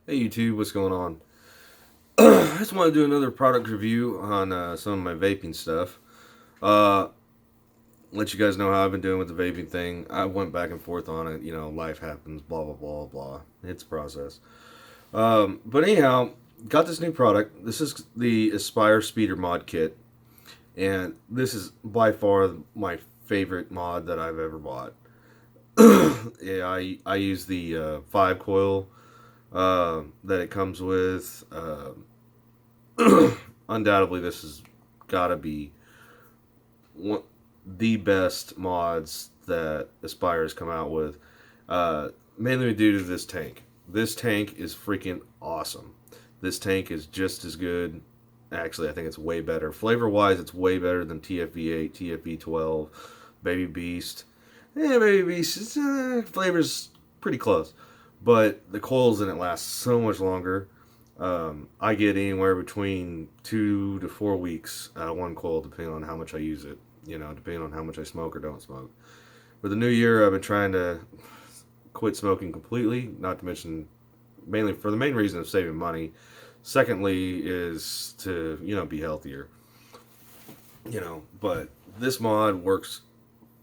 Hey YouTube, what's going on? I just want to do another product review on some of my vaping stuff. Uh, let you guys know how I've been doing with the vaping thing. I went back and forth on it. You know, life happens, blah, blah, blah, blah. It's a process. But anyhow, got this new product. This is the Aspire Speeder Mod Kit. And this is by far my favorite mod that I've ever bought. Yeah, I use the 5 coil that it comes with. Undoubtedly, this has got to be one the best mods that Aspire has come out with. Mainly due to this tank. This tank is freaking awesome. This tank is just as good. Actually, I think it's way better. Flavor wise, it's way better than TFV8, TFV12, Baby Beast. Baby Beast, flavor's pretty close. But the coils in it last so much longer. I get anywhere between 2 to 4 weeks out of one coil, depending on how much I use it. You know, depending on how much I smoke or don't smoke. For the new year, I've been trying to quit smoking completely. Not to mention, mainly for the main reason of saving money. Secondly, is to be healthier. But this mod works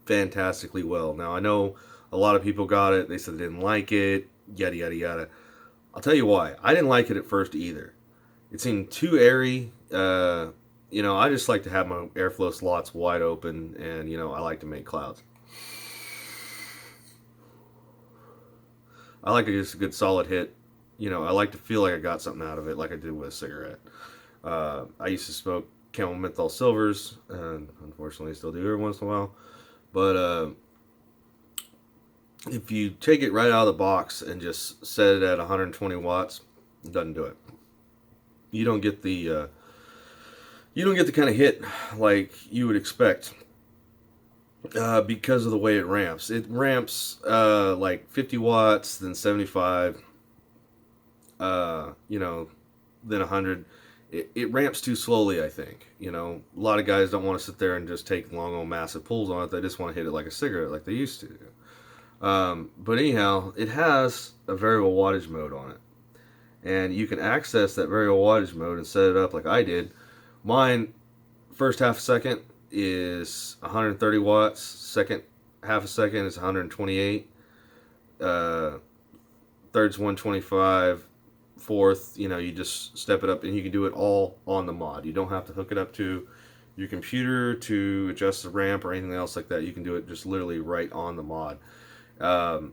fantastically well. Now I know a lot of people got it. They said they didn't like it. Yada yada yada. I'll tell you why. I didn't like it at first either. It seemed too airy. I just like to have my airflow slots wide open, and I like to make clouds. I like to just a good solid hit. I like to feel like I got something out of it, like I did with a cigarette. I used to smoke Camel Menthol Silvers, and unfortunately, I still do every once in a while. But if you take it right out of the box and just set it at 120 watts, it doesn't do it. You don't get the kind of hit like you would expect because of the way it ramps. It ramps like 50 watts, then 75, then 100. It ramps too slowly, I think. A lot of guys don't want to sit there and just take long old massive pulls on it. They just want to hit it like a cigarette like they used to do. But anyhow, it has a variable wattage mode on it. And you can access that variable wattage mode and set it up like I did. Mine, first half a second is 130 watts. Second half a second is 128. Third's 125. Fourth, you just step it up, and you can do it all on the mod. You don't have to hook it up to your computer to adjust the ramp or anything else like that. You can do it just literally right on the mod. And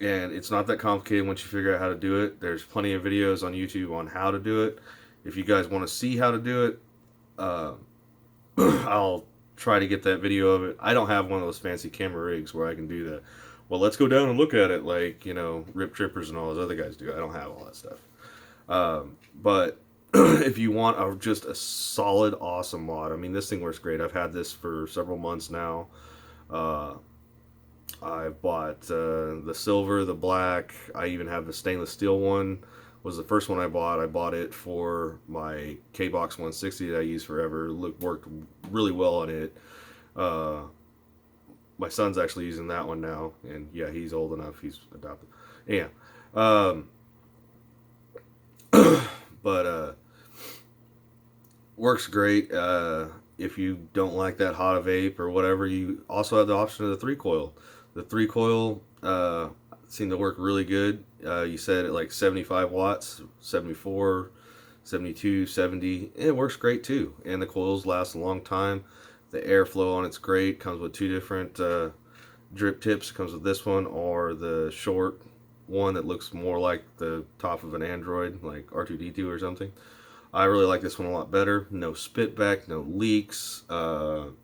it's not that complicated once you figure out how to do it. There's plenty of videos on YouTube on how to do it. If you guys want to see how to do it, I'll try to get that video of it. I don't have one of those fancy camera rigs where I can do the, well, let's go down and look at it like, Rip Trippers and all those other guys do. I don't have all that stuff. But if you want just a solid, awesome mod, I mean, this thing works great. I've had this for several months now. I've bought the silver, the black. I even have the stainless steel one. Was the first one I bought. I bought it for my K-Box 160 that I used forever. Worked really well on it. My son's actually using that one now, and yeah, he's old enough. He's adopted. Yeah. But works great. If you don't like that hot vape or whatever, you also have the option of the 3 coil. The 3 coil seemed to work really good. You set it like 75 watts, 74, 72, 70. It works great too. And the coils last a long time. The airflow on it's great. Comes with 2 different drip tips. It comes with this one or the short one that looks more like the top of an Android, like R2D2 or something. I really like this one a lot better. No spit back, no leaks, no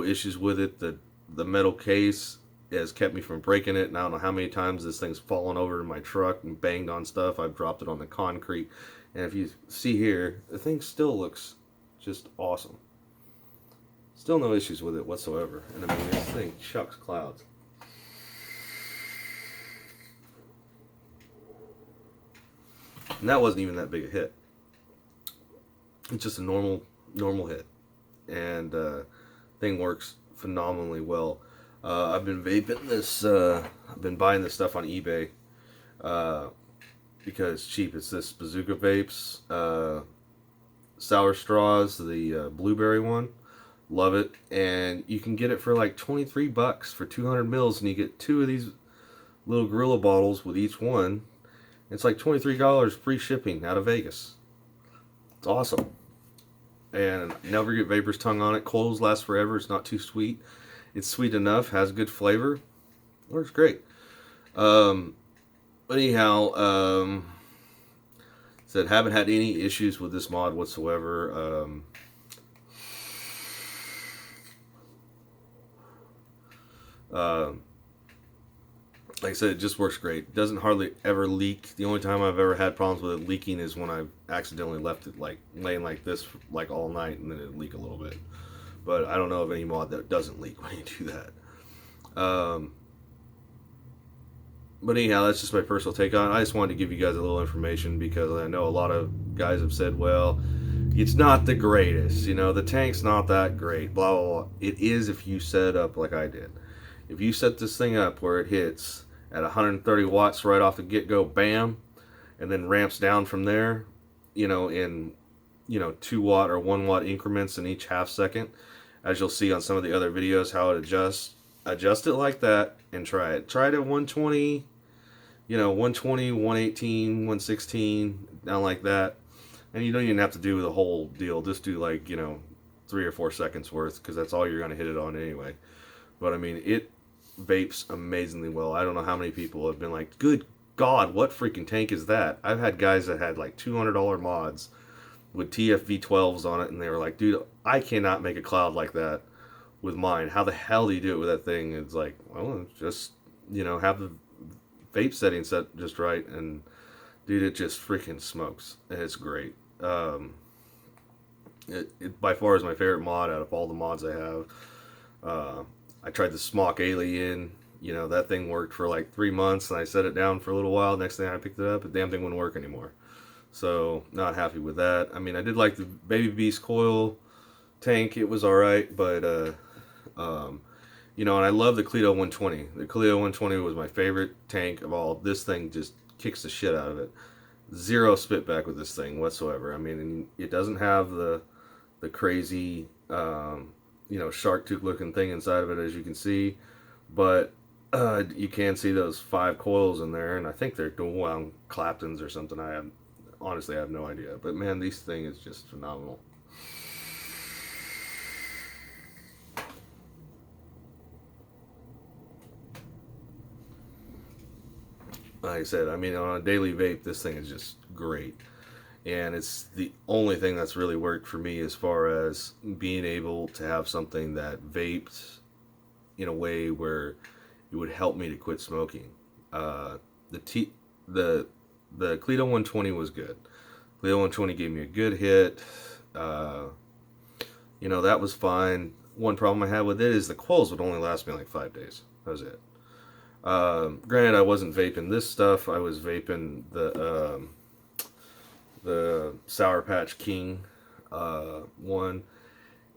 issues with it. The metal case has kept me from breaking it, and I don't know how many times this thing's fallen over in my truck and banged on stuff. I've dropped it on the concrete, and if you see here, the thing still looks just awesome. Still no issues with it whatsoever. And I mean, this thing chucks clouds. And that wasn't even that big a hit. It's just a normal hit, and thing works phenomenally well. I've been vaping this. I've been buying this stuff on eBay. because it's cheap. It's this Bazooka Vapes, Sour Straws, the blueberry one. Love it. And you can get it for like 23 bucks for 200 mils, and you get two of these little Gorilla bottles with each one. It's like $23 free shipping out of Vegas. It's awesome. And never get vapor's tongue on it. Coils last forever. It's not too sweet. It's sweet enough. Has good flavor. Works great. But anyhow, said haven't had any issues with this mod whatsoever. Like I said, it just works great. It doesn't hardly ever leak. The only time I've ever had problems with it leaking is when I've accidentally left it like laying like this like all night, and then it'd leak a little bit. But I don't know of any mod that doesn't leak when you do that. But anyhow, that's just my personal take on it. I just wanted to give you guys a little information because I know a lot of guys have said, well, it's not the greatest. You know, the tank's not that great, blah, blah, blah. It is if you set it up like I did. If you set this thing up where it hits at 130 watts right off the get-go, bam, and then ramps down from there, you know, in, 2 watt or 1 watt increments in each half second, as you'll see on some of the other videos how it adjusts. Adjust it like that and try it. Try it at 120, 120, 118, 116, down like that. And you don't even have to do the whole deal. Just do like, 3 or 4 seconds worth, because that's all you're going to hit it on anyway. But I mean, it vapes amazingly well. I don't know how many people have been like, good God, what freaking tank is that? I've had guys that had like $200 mods with TFV12s on it, and they were like, dude, I cannot make a cloud like that with mine. How the hell do you do it with that thing? It's like, well, just, have the vape setting set just right, and dude, it just freaking smokes. And it's great. It by far is my favorite mod out of all the mods I have. I tried the Smock Alien. That thing worked for like 3 months, and I set it down for a little while. Next thing I picked it up, the damn thing wouldn't work anymore. So, not happy with that. I mean, I did like the Baby Beast coil tank. It was alright, but, and I love the Clio 120. The Clio 120 was my favorite tank of all. This thing just kicks the shit out of it. Zero spitback with this thing whatsoever. I mean, it doesn't have the crazy, shark tooth looking thing inside of it, as you can see, but you can see those 5 coils in there, and I think they're dual wound Claptons or something. Honestly, I have no idea, but man, this thing is just phenomenal. Like I said, I mean, on a daily vape, this thing is just great. And it's the only thing that's really worked for me as far as being able to have something that vaped in a way where it would help me to quit smoking. The Clio 120 was good. Clio 120 gave me a good hit. That was fine. One problem I had with it is the coils would only last me like 5 days. That was it. Granted, I wasn't vaping this stuff. I was vaping the Sour Patch King one,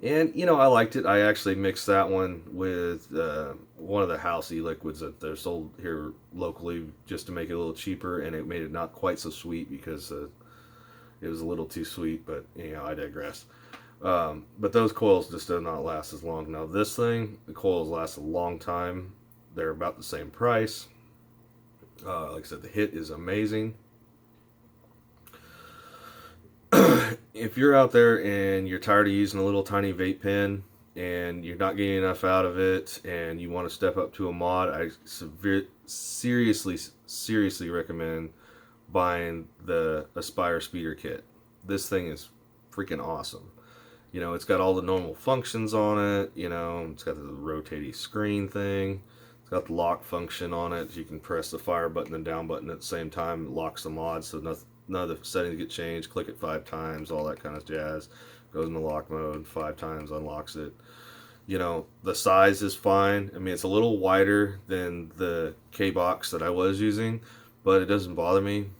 and I liked it. I actually mixed that one with one of the house e-liquids that they're sold here locally, just to make it a little cheaper, and it made it not quite so sweet because it was a little too sweet. But I digress. But those coils just do not last as long. Now this thing, the coils last a long time. They're about the same price. Like I said, the hit is amazing. If you're out there and you're tired of using a little tiny vape pen and you're not getting enough out of it and you want to step up to a mod, I seriously recommend buying the Aspire Speeder Kit. This thing is freaking awesome. It's got all the normal functions on it. It's got the rotating screen thing. It's got the lock function on it. You can press the fire button and down button at the same time. It locks the mod, so none of the settings get changed. Click it 5 times, all that kind of jazz. Goes into lock mode 5 times, unlocks it. The size is fine. I mean, it's a little wider than the K-Box that I was using, but it doesn't bother me.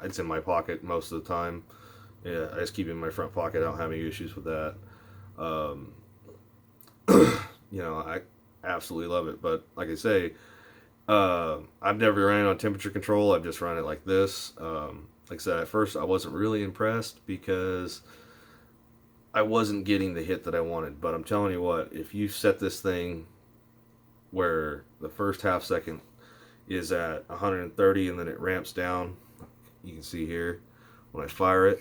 It's in my pocket most of the time. Yeah, I just keep it in my front pocket. I don't have any issues with that. I absolutely love it. But like I say, I've never ran on temperature control. I've just run it like this. Like I said, at first I wasn't really impressed because I wasn't getting the hit that I wanted. But I'm telling you what, if you set this thing where the first half second is at 130 and then it ramps down, you can see here when I fire it,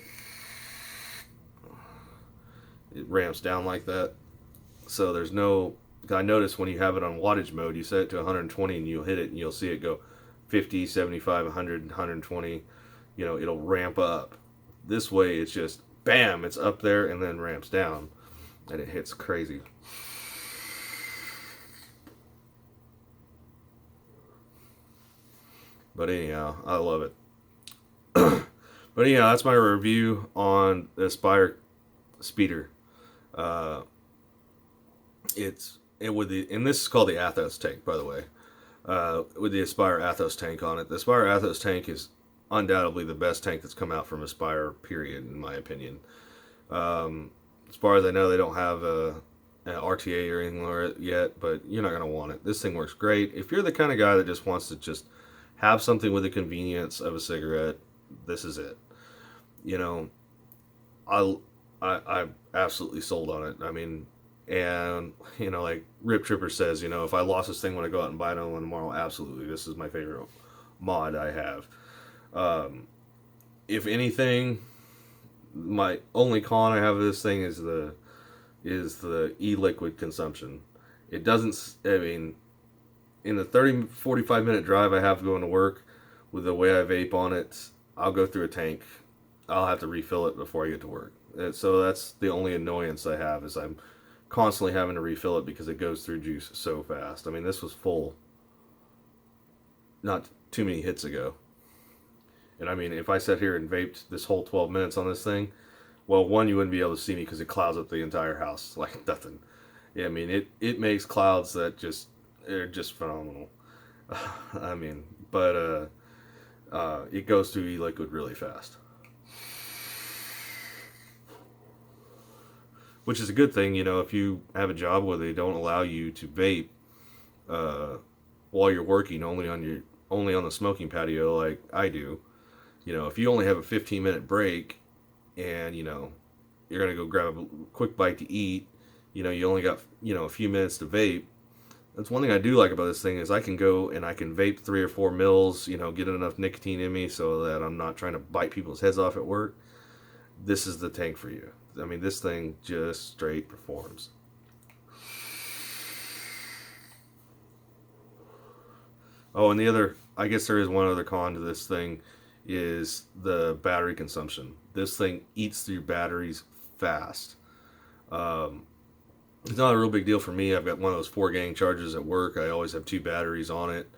it ramps down like that. So there's no, I notice when you have it on wattage mode, you set it to 120 and you'll hit it and you'll see it go 50, 75, 100, 120. You know, it'll ramp up. This way, it's just bam, it's up there and then ramps down, and it hits crazy. But anyhow, I love it. But anyhow, that's my review on the Aspire speeder. Uh, it with the, and this is called the ATHOS tank, by the way. With the Aspire ATHOS tank on it. The Aspire ATHOS tank is undoubtedly the best tank that's come out from Aspire, period, in my opinion. As far as I know, they don't have an RTA or anything yet, but you're not going to want it. This thing works great. If you're the kind of guy that just wants to just have something with the convenience of a cigarette, this is it. You know, I absolutely sold on it. I mean, and you know, like Rip Tripper says, you know, if I lost this thing when I go out and buy another one tomorrow, absolutely, this is my favorite mod I have. If anything, my only con I have of this thing is the e-liquid consumption. It doesn't, I mean, in the 30-45 minute drive I have going to work, with the way I vape on it, I'll go through a tank. I'll have to refill it before I get to work. And so that's the only annoyance I have, is I'm constantly having to refill it because it goes through juice so fast. I mean, this was full not too many hits ago. And I mean, if I sat here and vaped this whole 12 minutes on this thing, well, one, you wouldn't be able to see me because it clouds up the entire house like nothing. Yeah, I mean, it makes clouds that just, they're just phenomenal. I mean, but it goes through e-liquid really fast. Which is a good thing, you know, if you have a job where they don't allow you to vape uh, while you're working, only on the smoking patio like I do. You know, if you only have a 15-minute break and, you know, you're going to go grab a quick bite to eat, you know, you only got, you know, a few minutes to vape. That's one thing I do like about this thing, is I can go and I can vape 3 or 4 mils, you know, get enough nicotine in me so that I'm not trying to bite people's heads off at work. This is the tank for you. I mean, this thing just straight performs. Oh, and the other, I guess there is one other con to this thing, is the battery consumption. This thing eats through batteries fast. Um, it's not a real big deal for me. I've got one of those 4-gang chargers at work. I always have 2 batteries on it.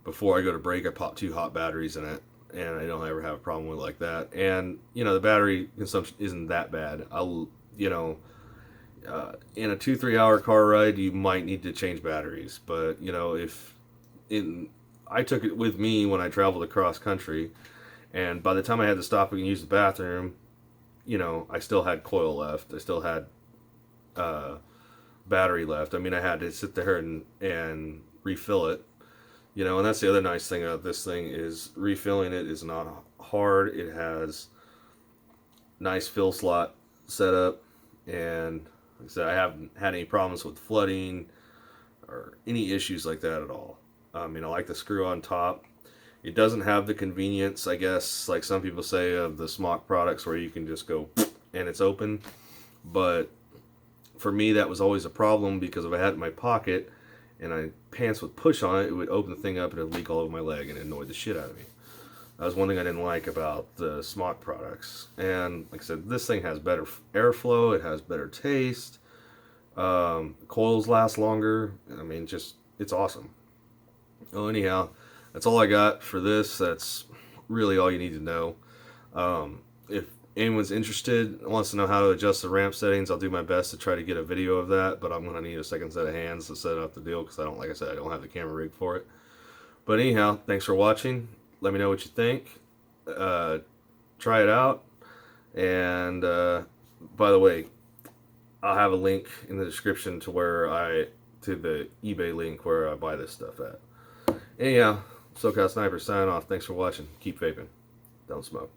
Before I go to break, I pop 2 hot batteries in it, and I don't ever have a problem with it like that. And you know, the battery consumption isn't that bad. You know, in a 2-3 hour car ride, you might need to change batteries. But you know, if in I took it with me when I traveled across country, and by the time I had to stop and use the bathroom, you know, I still had coil left. I still had uh, battery left. I mean, I had to sit there and refill it. You know, and that's the other nice thing about this thing, is refilling it is not hard. It has nice fill slot setup, and like I said, I haven't had any problems with flooding or any issues like that at all. You know, like the screw on top. It doesn't have the convenience, I guess, like some people say, of the smock products where you can just go and it's open. But for me, that was always a problem, because if I had it in my pocket and I pants would push on it, it would open the thing up and it would leak all over my leg, and it annoyed the shit out of me. That was one thing I didn't like about the smock products. And like I said, this thing has better airflow. It has better taste. Coils last longer. I mean, just, it's awesome. Oh, anyhow, that's all I got for this. That's really all you need to know. If anyone's interested, wants to know how to adjust the ramp settings, I'll do my best to try to get a video of that, but I'm going to need a second set of hands to set up the deal, because like I said, I don't have the camera rig for it. But anyhow, thanks for watching. Let me know what you think. Try it out. And by the way, I'll have a link in the description to the eBay link where I buy this stuff at. Anyhow, SoCal Sniper sign off. Thanks for watching. Keep vaping. Don't smoke.